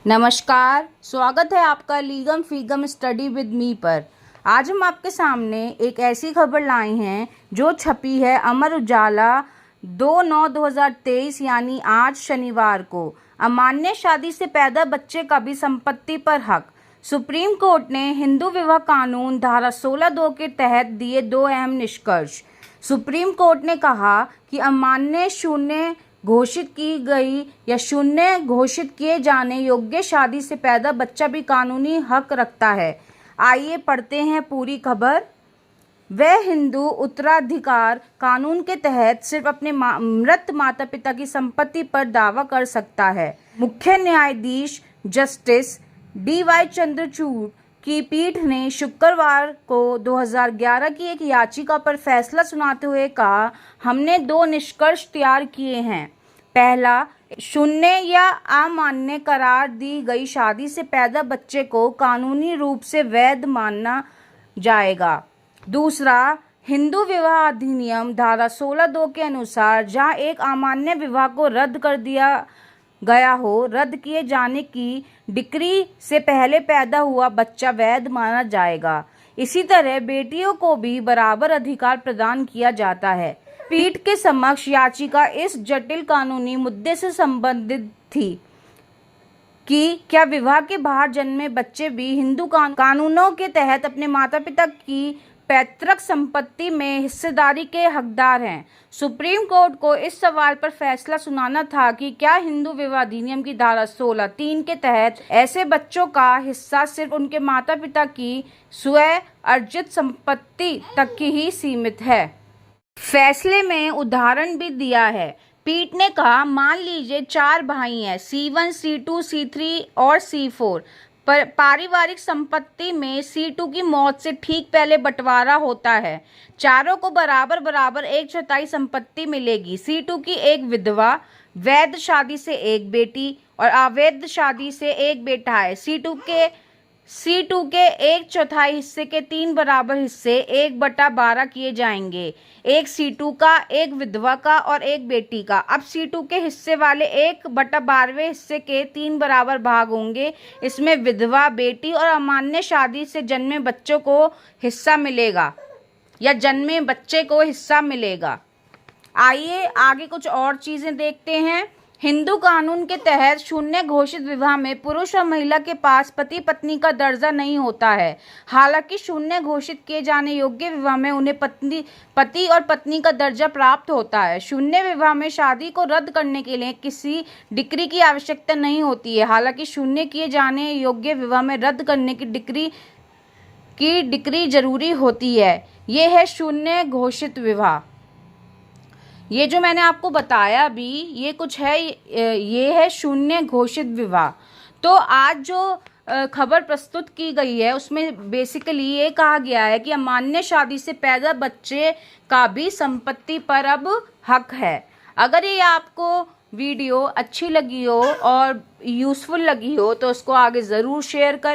नमस्कार, स्वागत है आपका लीगम फीगम स्टडी विद मी पर। आज हम आपके सामने एक ऐसी खबर लाए हैं जो छपी है अमर उजाला 2/9/2023 यानी आज शनिवार को। अमान्य शादी से पैदा बच्चे का भी संपत्ति पर हक। सुप्रीम कोर्ट ने हिंदू विवाह कानून धारा 16(2) के तहत दिए 2 अहम निष्कर्ष। सुप्रीम कोर्ट ने कहा कि अमान्य, शून्य घोषित की गई या शून्य घोषित किए जाने योग्य शादी से पैदा बच्चा भी कानूनी हक रखता है। आइए पढ़ते हैं पूरी खबर। वह हिंदू उत्तराधिकार कानून के तहत सिर्फ अपने मृत माता पिता की संपत्ति पर दावा कर सकता है। मुख्य न्यायाधीश जस्टिस DY चंद्रचूड़ की पीठ ने शुक्रवार को 2011 की एक याचिका पर फैसला सुनाते हुए कहा, हमने 2 निष्कर्ष तैयार किए हैं। पहला, शून्य या अमान्य करार दी गई शादी से पैदा बच्चे को कानूनी रूप से वैध माना जाएगा। दूसरा, हिंदू विवाह अधिनियम धारा 16(2) के अनुसार जहां एक अमान्य विवाह को रद्द कर दिया गया हो, रद्द किए जाने की डिक्री से पहले पैदा हुआ बच्चा वैध माना जाएगा। इसी तरह बेटियों को भी बराबर अधिकार प्रदान किया जाता है। पीठ के समक्ष याचिका इस जटिल कानूनी मुद्दे से संबंधित थी कि क्या विवाह के बाहर जन्मे बच्चे भी हिंदू कानूनों के तहत अपने माता पिता की पैतृक संपत्ति में हिस्सेदारी के हकदार हैं। सुप्रीम कोर्ट को इस सवाल पर फैसला सुनाना था कि क्या हिंदू विवाह अधिनियम की धारा 16(3) के तहत ऐसे बच्चों का हिस्सा सिर्फ उनके माता पिता की स्वयं अर्जित संपत्ति तक ही सीमित है। फैसले में उदाहरण भी दिया है। पीठ ने कहा, मान लीजिए 4 भाई हैं, C1, C2, C3 और C4। पारिवारिक संपत्ति में C2 की मौत से ठीक पहले बंटवारा होता है। चारों को बराबर बराबर 1/4 संपत्ति मिलेगी। C2 की एक विधवा, वैध शादी से एक बेटी और अवैध शादी से एक बेटा है। C2 के 1/4 हिस्से के 3 बराबर हिस्से 1/12 किए जाएंगे, एक C2 का, एक विधवा का और एक बेटी का। अब C2 के हिस्से वाले 1/12वें हिस्से के 3 बराबर भाग होंगे। इसमें विधवा, बेटी और अमान्य शादी से जन्मे बच्चों को हिस्सा मिलेगा या जन्मे बच्चे को हिस्सा मिलेगा। आइए आगे कुछ और चीजें देखते हैं। हिंदू कानून के तहत शून्य घोषित विवाह में पुरुष और महिला के पास पति पत्नी का दर्जा नहीं होता है। हालांकि शून्य घोषित किए जाने योग्य विवाह में उन्हें पति और पत्नी का दर्जा प्राप्त होता है। शून्य विवाह में शादी को रद्द करने के लिए किसी डिक्री की आवश्यकता नहीं होती है। हालांकि शून्य किए जाने योग्य विवाह में रद्द करने की डिक्री जरूरी होती है। ये है शून्य घोषित विवाह। ये जो मैंने आपको बताया भी, ये कुछ है, ये है शून्य घोषित विवाह। तो आज जो खबर प्रस्तुत की गई है उसमें बेसिकली ये कहा गया है कि अमान्य शादी से पैदा बच्चे का भी संपत्ति पर अब हक है। अगर ये आपको वीडियो अच्छी लगी हो और यूज़फुल लगी हो तो उसको आगे ज़रूर शेयर करें।